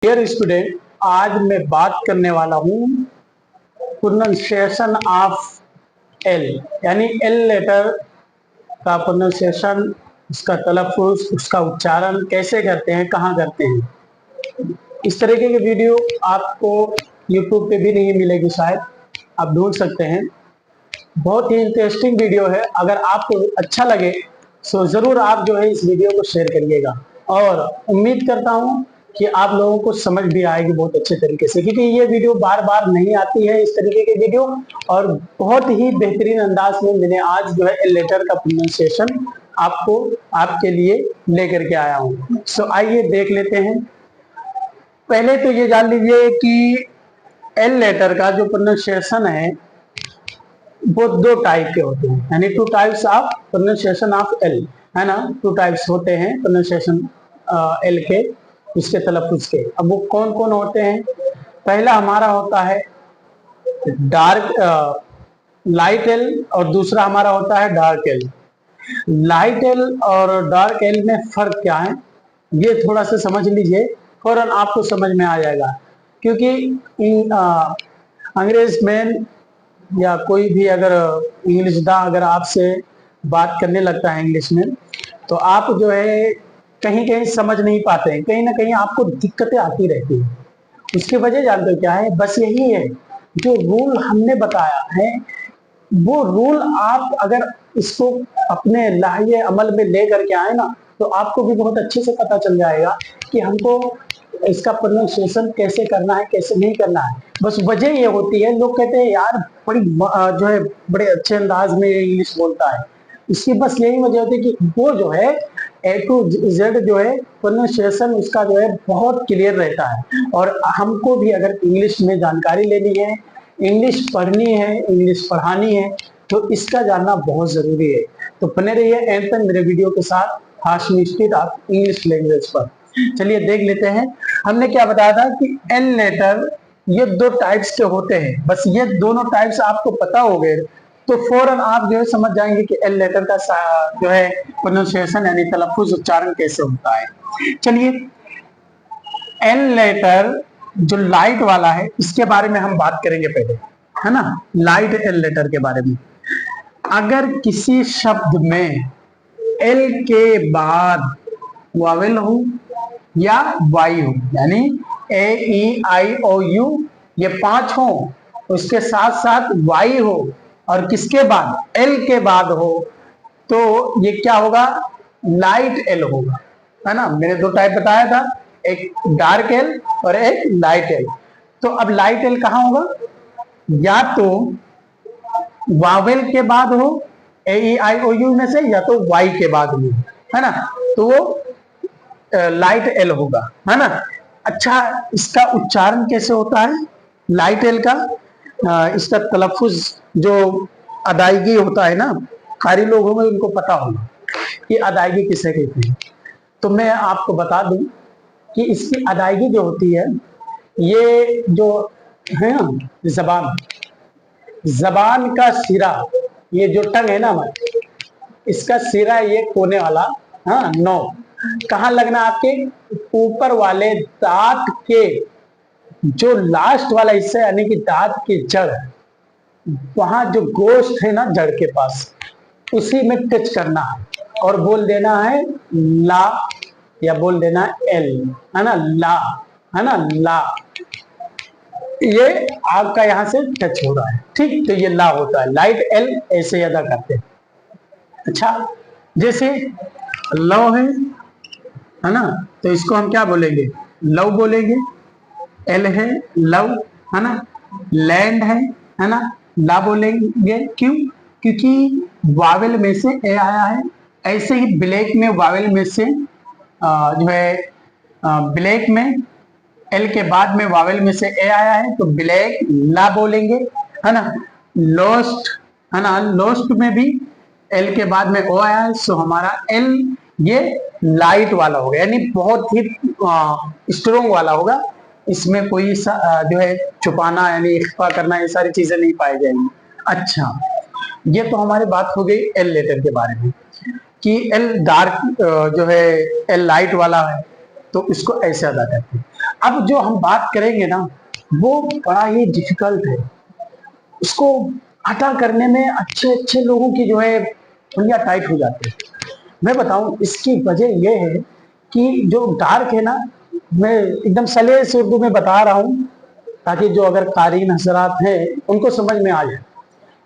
Dear student, आज मैं बात करने वाला हूँ प्रोनाउंसिएशन ऑफ एल, यानी एल लेटर का प्रोनाउंसिएशन, उसका तलफ़ुज़, उसका उच्चारण कैसे करते हैं, कहाँ करते हैं। इस तरीके की वीडियो आपको यूट्यूब पे भी नहीं मिलेगी, शायद आप ढूंढ सकते हैं। बहुत ही इंटरेस्टिंग वीडियो है। अगर आपको अच्छा लगे तो ज़रूर आप जो है इस वीडियो को शेयर करिएगा, और उम्मीद करता हूँ कि आप लोगों को समझ भी आएगी बहुत अच्छे तरीके से, क्योंकि ये वीडियो बार बार नहीं आती है इस तरीके की वीडियो। और बहुत ही बेहतरीन अंदाज में मैंने आज जो है एल लेटर का प्रोनाउंसिएशन आपको आपके लिए लेकर के आया हूँ। सो आइए देख लेते हैं। पहले तो ये जान लीजिए कि एल लेटर का जो प्रोनाउंसिएशन है वो दो टाइप के होते हैं, यानी two types of pronunciation of L, है ना। टू टाइप्स होते हैं प्रोनाउंसिएशन एल के, इसके तलफ़ुज़ के। अब वो कौन कौन होते हैं? पहला हमारा होता है डार्क लाइट एल, और दूसरा हमारा होता है डार्क एल। लाइट एल और डार्क एल में फर्क क्या है, ये थोड़ा सा समझ लीजिए, फौरन आपको समझ में आ जाएगा। क्योंकि अंग्रेज में या कोई भी अगर इंग्लिश दा अगर आपसे बात करने लगता है इंग्लिश में, तो आप जो है कहीं कहीं समझ नहीं पाते हैं, कहीं ना कहीं आपको दिक्कतें आती रहती हैं। उसकी वजह जानते हो क्या है? बस यही है, जो रूल हमने बताया है वो रूल आप अगर इसको अपने लाहिए अमल में ले करके आए ना, तो आपको भी बहुत अच्छे से पता चल जाएगा कि हमको इसका प्रोनाउंसिएशन कैसे करना है, कैसे नहीं करना है। बस वजह ये होती है, लोग कहते हैं यार बड़ी जो है बड़े अच्छे अंदाज में इंग्लिश बोलता है। इसकी बस यही वजह होती है कि वो जो है ए टू जेड जो है प्रोनाउंसिएशन उसका जो है बहुत क्लियर रहता है। और हमको भी अगर इंग्लिश में जानकारी लेनी है, इंग्लिश पढ़नी है, इंग्लिश पढ़ानी है, तो इसका जानना बहुत जरूरी है। तो बने रहिए एंड तक मेरे वीडियो के साथ, Hashmi institute of English language पर। चलिए देख लेते हैं। हमने क्या बताया था कि एल लेटर ये दो टाइप्स के होते हैं। बस ये दोनों टाइप्स आपको पता हो गए तो फौरन आप जो है समझ जाएंगे कि एल लेटर का जो है प्रोनाउंसिएशन यानी तलफ़ुज़, उच्चारण कैसे होता है। चलिए, एल लेटर जो लाइट वाला है इसके बारे में हम बात करेंगे पहले, है ना। लाइट एल लेटर के बारे में, अगर किसी शब्द में एल के बाद वावेल हो या वाई हो, यानी ए ई आई ओ यू ये पांच हो, उसके साथ साथ वाई हो, और किसके बाद? एल के बाद हो, तो ये क्या होगा? लाइट एल होगा, है ना। मैंने दो टाइप बताया था, एक डार्क एल और एक लाइट एल। तो अब लाइट एल कहाँ होगा? या तो वावेल के बाद हो ए ई आई ओ यू में से, या तो वाई के बाद हो, है ना। तो वो लाइट एल होगा, है ना। अच्छा, इसका उच्चारण कैसे होता है लाइट एल का? इसका तलफ़ुज़ जो अदायगी होता है ना, कारी लोग होंगे उनको पता होगा कि अदायगी किसे कहते हैं। तो मैं आपको बता दूं कि इसकी अदायगी जो होती है, ये जो है ना, जबान जबान का सिरा, ये जो टंग है ना हमारे, इसका सिरा ये कोने वाला, हाँ, नौ कहाँ लगना? आपके ऊपर वाले दांत के जो लास्ट वाला हिस्सा, यानी कि दांत की जड़, वहां जो गोश्त है ना जड़ के पास, उसी में टच करना है और बोल देना है ला, या बोल देना है एल, है ना, ला, है ना, ला। ये आपका यहां से टच हो रहा है, ठीक, तो ये ला होता है। लाइट एल ऐसे अदा करते हैं। अच्छा, जैसे लव है ना, तो इसको हम क्या बोलेंगे? लव बोलेंगे। एल है लव, है ना। लैंड है ना, ला बोलेंगे। क्यों? क्योंकि वावेल में से ए आया है। ऐसे ही ब्लैक में वावेल में से जो है ब्लैक में एल के बाद में वावेल में से ए आया है, तो ब्लैक ला बोलेंगे, है ना। लोस्ट, है ना, लोस्ट में भी एल के बाद में ओ आया है, सो हमारा एल ये लाइट वाला होगा, यानी बहुत ही स्ट्रोंग वाला होगा। इसमें कोई जो है छुपाना यानी इख्फा करना, ये सारी चीजें नहीं पाई जाएंगी। अच्छा, ये तो हमारी बात हो गई एल लेटर के बारे में कि एल डार्क जो है एल लाइट वाला है, तो इसको ऐसे अदा करते हैं। अब जो हम बात करेंगे ना वो बड़ा ही डिफिकल्ट है, उसको अदा करने में अच्छे अच्छे लोगों की जो है उंगलियां टाइट हो जाती है। मैं बताऊं इसकी वजह यह है कि जो डार्क है ना, मैं एकदम सलीस उर्दू में बता रहा हूं ताकि जो अगर कारीन हजरात हैं उनको समझ में आ जाए।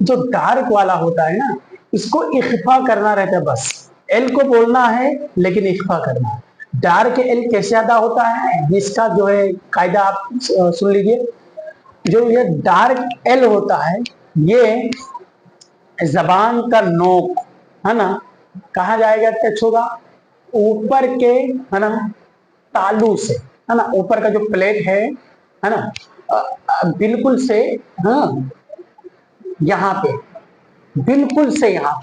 जो डार्क वाला होता है ना, इसको इख्फा करना रहता है, बस एल को बोलना है लेकिन इख्फा करना है। डार्क एल कैसे अदा होता है इसका जो है कायदा आप सुन लीजिए। जो ये डार्क एल होता है ये जबान का नोक है ना, कहा जाएगा, टच होगा ऊपर के, है ना, तालू से, है ना, ऊपर का जो प्लेट है ना, बिल्कुल से, हाँ, यहाँ पे बिल्कुल से यहाँ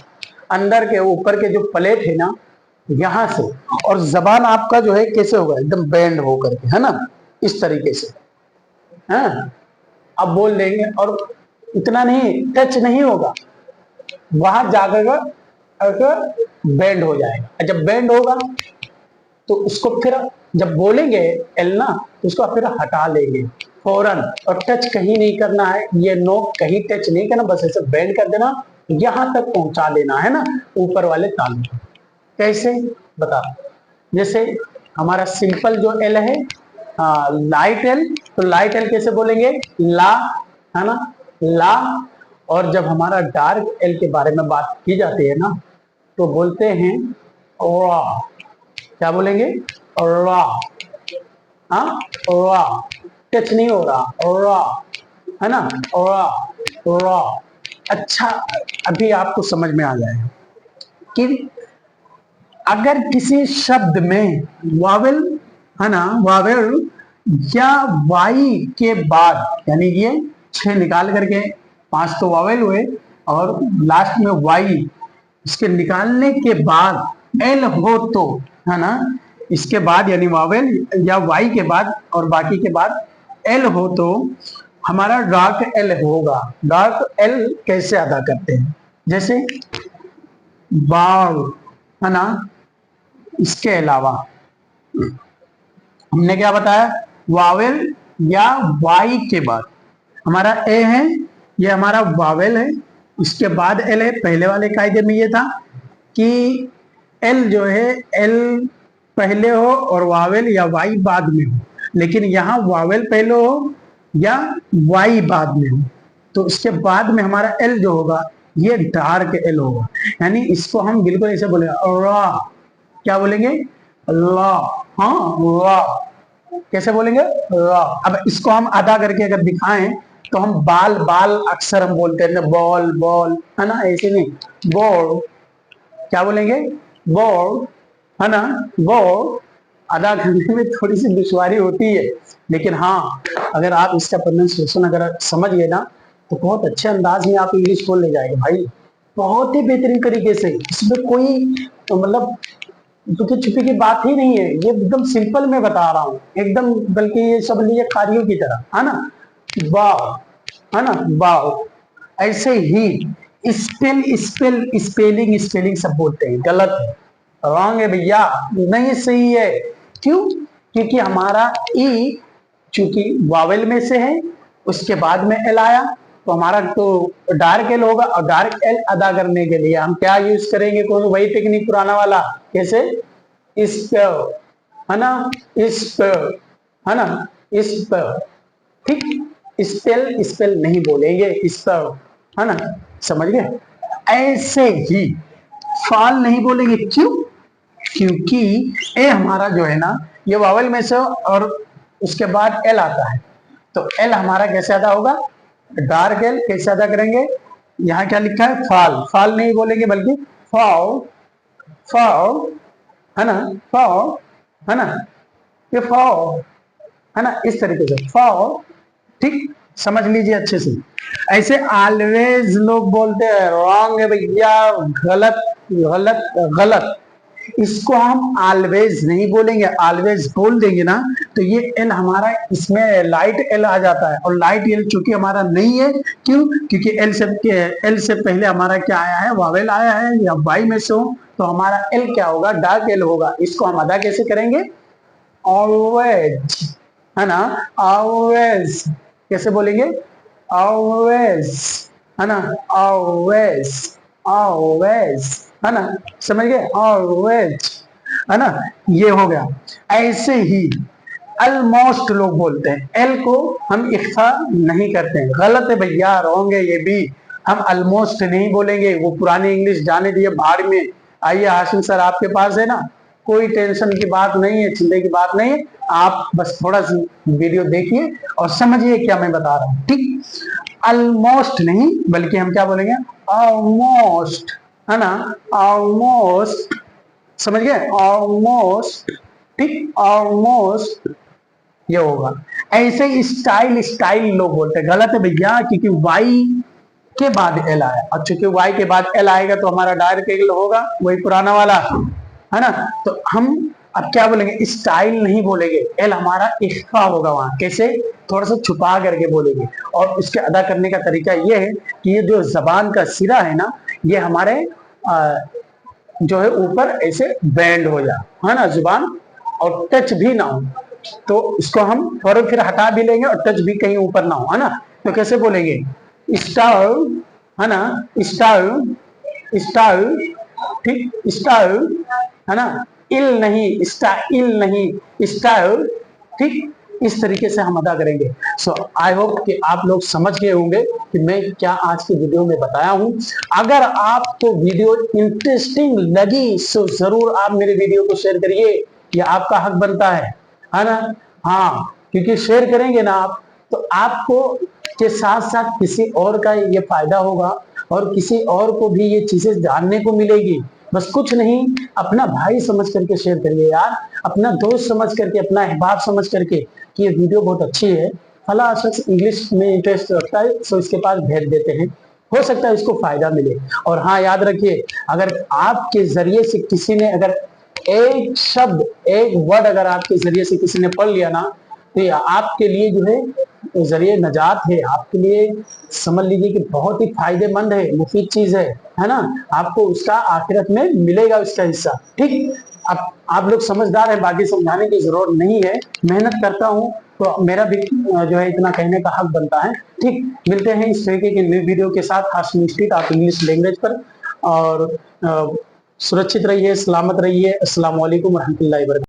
अंदर के ऊपर के जो प्लेट है ना, यहां से, और जबान आपका जो है कैसे होगा, एकदम बेंड होकर के, है ना, इस तरीके से, हाँ, अब बोल देंगे। और इतना नहीं, टच नहीं होगा, वहां जाकर अगर बेंड हो जाएगा। जब बेंड होगा तो उसको फिर जब बोलेंगे एल ना, तो उसको फिर हटा लेंगे फौरन, और टच कहीं नहीं करना है, ये नोक कहीं टच नहीं करना, बस ऐसे बेंड कर देना, यहां तक पहुंचा देना है ना, ऊपर वाले तालू। कैसे बता, जैसे हमारा सिंपल जो एल है, लाइट एल, तो लाइट एल कैसे बोलेंगे, ला, है ना, ला। और जब हमारा डार्क एल के बारे में बात की जाती है ना, तो बोलते हैं रा, क्या बोलेंगे, रा, हाँ, रा, टच नहीं हो रहा, रा, है ना, रा, रा। अच्छा, अभी आपको समझ में आ जाएगा कि अगर किसी शब्द में वावेल, है ना, वावेल या वाई के बाद, यानी ये 6 निकाल करके 5 तो वावेल हुए, और लास्ट में वाई, इसके निकालने के बाद एल हो तो, है ना, इसके बाद यानी वावेल या वाई के बाद और बाकी के बाद एल हो तो हमारा डार्क एल होगा। डार्क एल कैसे अदा करते हैं, जैसे बाव, है ना, इसके अलावा हमने क्या बताया, वावेल या वाई के बाद हमारा ए है, ये हमारा वावेल है, इसके बाद एल है। पहले वाले कायदे में ये था कि एल जो है, एल पहले हो और वावेल या वाई बाद में हो, लेकिन यहाँ वावेल पहले हो या वाई बाद में हो, तो इसके बाद में हमारा एल जो होगा ये डार्क एल होगा। यानी इसको हम बिल्कुल ऐसे बोलेंगे, क्या बोलेंगे, अल्लाह, हाँ, वाह, कैसे बोलेंगे, वाह। अब इसको हम अदा करके अगर दिखाएं तो हम बाल बाल अक्सर हम बोलते हैं ना, बॉल बॉल, है ना, ऐसे नहीं, बॉल, क्या बोलेंगे, बॉल, है ना, बॉल। अदा करने में थोड़ी सी दुश्वारी होती है, लेकिन हाँ, अगर आप इसका प्रोनाउंसिएशन अगर समझ गए ना, तो बहुत अच्छे अंदाज में आप इंग्लिश बोल ले जाएंगे भाई, बहुत ही बेहतरीन तरीके से। इसमें कोई मतलब छुपी छुपी की बात ही नहीं है, ये एकदम सिंपल में बता रहा हूँ एकदम, बल्कि ये सब लिए कार्यों की तरह, है ना, वाह, है ना, वाह। ऐसे ही स्पेलिंग स्पेलिंग सब बोलते हैं, गलत है, रॉन्ग है भैया, नहीं सही है। क्यों, क्योंकि हमारा ई चूंकि वावेल में से है, उसके बाद में एल आया, तो हमारा तो डार्क एल होगा, और डार्क एल अदा करने के लिए हम क्या यूज करेंगे, कौन, वही टेक्निक पुराना वाला, कैसे, इस पे, है ना, इस पे, है ना, इस पे, ठीक, स्पेल स्पेल नहीं बोलेंगे, इस पर, है ना, समझ गए। ऐसे ही फाल नहीं बोलेंगे, क्यों, क्योंकि ए हमारा जो है ना, ये वावल में से और उसके बाद एल आता है, तो एल हमारा कैसे अदा होगा, डार्क एल कैसे अदा करेंगे, यहाँ क्या लिखा है, फाल, फाल नहीं बोलेंगे बल्कि फाउ, फाउ, है ना, फाउ, है ना, ये फाउ, है ना, इस तरीके से फाउ, ठीक, समझ लीजिए अच्छे से। ऐसे ऑलवेज लोग बोलते हैं, रॉन्ग है भैया, गलत, गलत, गलत। इसको हम ऑलवेज नहीं बोलेंगे, ऑलवेज बोल देंगे ना, तो ये एल हमारा इसमें लाइट एल आ जाता है, और लाइट एल चूंकि हमारा नहीं है, क्यों, क्योंकि एल से पहले हमारा क्या आया है, वावेल आया है, या वाई में से हो, तो हमारा एल क्या होगा, डार्क एल होगा। इसको हम अदा कैसे करेंगे, ऑलवेज, है ना, ऑलवेज कैसे बोलेंगे, ऑलवेज, है ना, ऑलवेज, ऑलवेज, है ना, समझ गए, ऑलवेज, है ना, ये हो गया। ऐसे ही ऑलमोस्ट लोग बोलते हैं, एल को हम इख्फा नहीं करते हैं, गलत है भैया, रॉन्ग है ये भी। हम ऑलमोस्ट नहीं बोलेंगे, वो पुरानी इंग्लिश जाने दिए भाड़ में। आइए हाशिम सर आपके पास है ना, कोई टेंशन की बात नहीं है, चिंता की बात नहीं है, आप बस थोड़ा सा वीडियो देखिए और समझिए क्या मैं बता रहा हूं, ठीक। ऑलमोस्ट नहीं बल्कि हम क्या बोलेंगे, ऑलमोस्ट, है ना, ऑलमोस्ट, समझ गए, ऑलमोस्ट, ठीक, ऑलमोस्ट, ये होगा। ऐसे ही स्टाइल, स्टाइल लोग बोलते हैं, गलत है भैया, क्योंकि वाई के बाद एल आया, और चूंकि वाई के बाद एल आएगा तो हमारा डायरेक्ट एल होगा, वही पुराना वाला, है ना। तो हम अब क्या बोलेंगे, स्टाइल नहीं बोलेंगे, एल हमारा इख्फा होगा वहां, कैसे, थोड़ा सा छुपा करके बोलेंगे। और उसके अदा करने का तरीका ये है कि ये जो जबान का सिरा है ना, ये हमारे जो है ऊपर ऐसे बैंड हो जाए, है ना, जुबान, और टच भी ना हो, तो इसको हम फौरन फिर हटा भी लेंगे और टच भी कहीं ऊपर ना हो, है ना। तो कैसे बोलेंगे, स्टाइल, है ना, स्टाइल, स्टाइल, ठीक, स्टाइल, है ना, इल नहीं, स्टाइल नहीं, स्टाइल, ठीक, इस तरीके से हम अदा करेंगे। सो आई होप कि आप लोग समझ गए होंगे कि मैं क्या आज की वीडियो में बताया हूं। अगर आपको वीडियो इंटरेस्टिंग लगी तो जरूर आप मेरे वीडियो को शेयर करिए, ये आपका हक बनता है ना। हाँ, क्योंकि शेयर करेंगे ना आप, तो आपको के साथ साथ किसी और का ये फायदा होगा और किसी और को भी ये चीजें जानने को मिलेगी। बस कुछ नहीं, अपना भाई समझ करके शेयर करिए यार, अपना दोस्त समझ करके, अपना अहबाब समझ करके कि ये वीडियो बहुत अच्छी है, फला शख्स इंग्लिश में इंटरेस्ट रखता है, तो इसके पास भेज देते हैं, हो सकता है इसको फायदा मिले। और हाँ, याद रखिए, अगर आपके जरिए से किसी ने अगर एक शब्द, एक वर्ड अगर आपके जरिए से किसी ने पढ़ लिया ना, तो ये आपके लिए जो है जरिए नजात है, आपके लिए समझ लीजिए कि बहुत ही फायदेमंद है, मुफीद चीज है ना। आपको उसका आखिरत में मिलेगा उसका हिस्सा, ठीक। अब आप लोग समझदार हैं, बाकी समझाने की जरूरत नहीं है, मेहनत करता हूँ तो मेरा भी जो है इतना कहने का हक बनता है, ठीक। मिलते हैं इस तरीके के न्यू वीडियो के साथ, हाशिम इंस्टीट्यूट आप इंग्लिश लैंग्वेज पर। और सुरक्षित रहिए, सलामत रहिए। अस्सलाम वालेकुम रहमतुल्लाहि व बरकातहू।